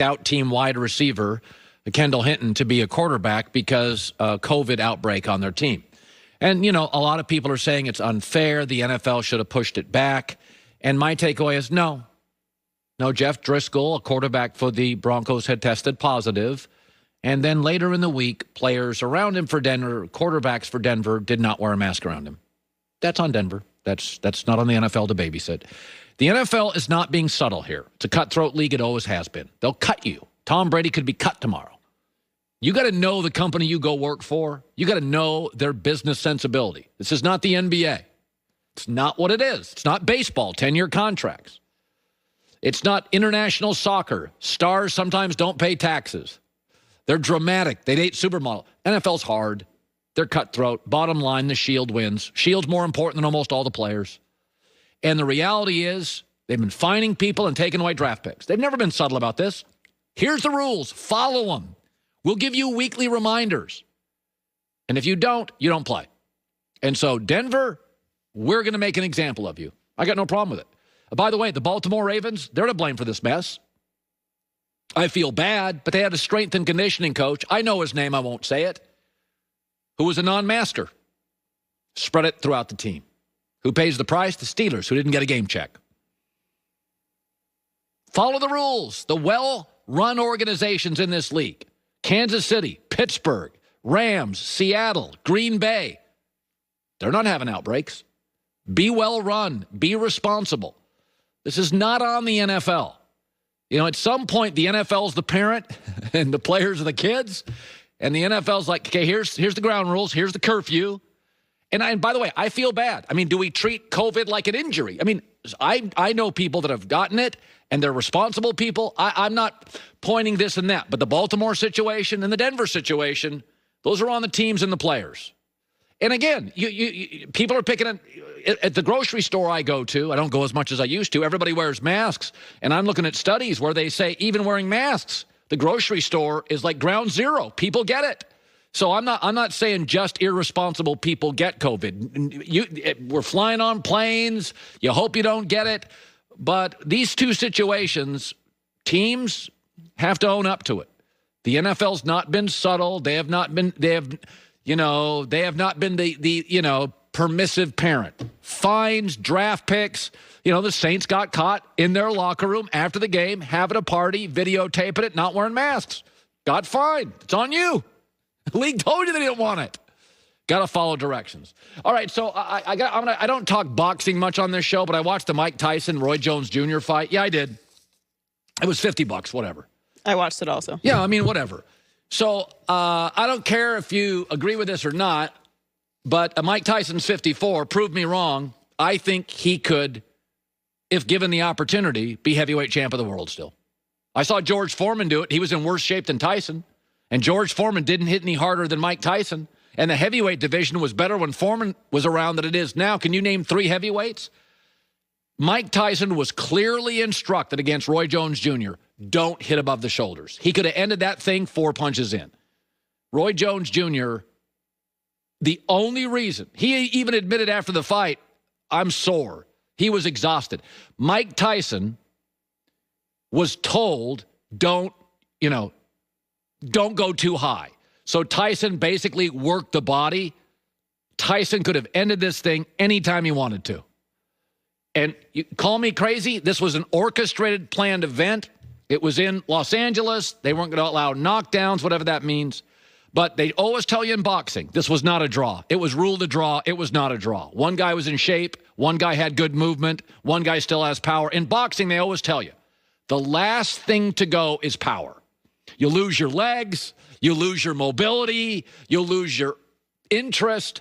out team wide receiver, Kendall Hinton, to be a quarterback because COVID outbreak on their team. And, you know, a lot of people are saying it's unfair. The NFL should have pushed it back. And my takeaway is no. No, Jeff Driscoll, a quarterback for the Broncos, had tested positive. And then later in the week, players around him for Denver, quarterbacks for Denver, did not wear a mask around him. That's on Denver. That's not on the NFL to babysit. The NFL is not being subtle here. It's a cutthroat league. It always has been. They'll cut you. Tom Brady could be cut tomorrow. You got to know the company you go work for. You got to know their business sensibility. This is not the NBA. It's not what it is. It's not baseball, 10-year contracts. It's not international soccer. Stars sometimes don't pay taxes. They're dramatic. They date supermodel. NFL's hard. They're cutthroat. Bottom line, the Shield wins. Shield's more important than almost all the players. And the reality is they've been fining people and taking away draft picks. They've never been subtle about this. Here's the rules. Follow them. We'll give you weekly reminders. And if you don't play. And so, Denver, we're going to make an example of you. I got no problem with it. By the way, the Baltimore Ravens, they're to blame for this mess. I feel bad, but they had a strength and conditioning coach. I know his name, I won't say it. Who was a non-master. Spread it throughout the team. Who pays the price? The Steelers, who didn't get a game check. Follow the rules. The well-run organizations in this league. Kansas City, Pittsburgh, Rams, Seattle, Green Bay. They're not having outbreaks. Be well run. Be responsible. This is not on the NFL. You know, at some point, the NFL's the parent and the players are the kids. And the NFL's like, okay, here's the ground rules. Here's the curfew. And by the way, I feel bad. I mean, do we treat COVID like an injury? I mean, I know people that have gotten it, and they're responsible people. I'm not pointing this and that. But the Baltimore situation and the Denver situation, those are on the teams and the players. And again, people are picking it. At the grocery store I go to, I don't go as much as I used to, everybody wears masks. And I'm looking at studies where they say even wearing masks, the grocery store is like ground zero. People get it. So I'm not saying just irresponsible people get COVID. We're flying on planes. You hope you don't get it. But these two situations, teams have to own up to it. The NFL's not been subtle. They have not been the permissive parent. Fines, draft picks. You know, the Saints got caught in their locker room after the game, having a party, videotaping it, not wearing masks. Got fined. It's on you. The league told you they didn't want it. Got to follow directions. All right, so I don't talk boxing much on this show, but I watched the Mike Tyson, Roy Jones Jr. fight. Yeah, I did. It was $50, whatever. I watched it also. Yeah, I mean, whatever. So I don't care if you agree with this or not, but Mike Tyson's 54. Prove me wrong. I think he could, if given the opportunity, be heavyweight champ of the world still. I saw George Foreman do it. He was in worse shape than Tyson. And George Foreman didn't hit any harder than Mike Tyson. And the heavyweight division was better when Foreman was around than it is now. Can you name 3 heavyweights? Mike Tyson was clearly instructed against Roy Jones Jr., don't hit above the shoulders. He could have ended that thing 4 punches in. Roy Jones Jr., the only reason, he even admitted after the fight, I'm sore. He was exhausted. Mike Tyson was told, don't go too high. So Tyson basically worked the body. Tyson could have ended this thing anytime he wanted to. And you call me crazy, this was an orchestrated, planned event. It was in Los Angeles. They weren't going to allow knockdowns, whatever that means. But they always tell you in boxing, this was not a draw. It was ruled a draw. It was not a draw. One guy was in shape. One guy had good movement. One guy still has power. In boxing, they always tell you, the last thing to go is power. You lose your legs. You lose your mobility. You lose your interest.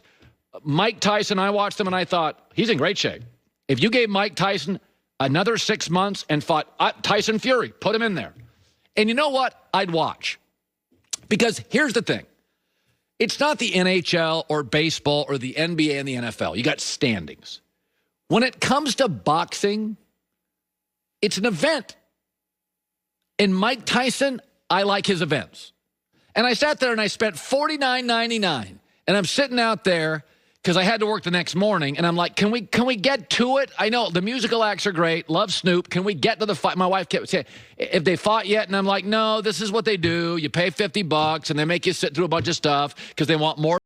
Mike Tyson, I watched him and I thought, he's in great shape. If you gave Mike Tyson another 6 months and fought Tyson Fury, put him in there. And you know what? I'd watch. Because here's the thing. It's not the NHL or baseball or the NBA and the NFL. You got standings. When it comes to boxing, it's an event. And Mike Tyson, I like his events. And I sat there and I spent $49.99. And I'm sitting out there because I had to work the next morning, and I'm like, can we get to it? I know the musical acts are great. Love Snoop. Can we get to the fight? My wife kept saying, if they fought yet? And I'm like, no, this is what they do. You pay $50, and they make you sit through a bunch of stuff because they want more.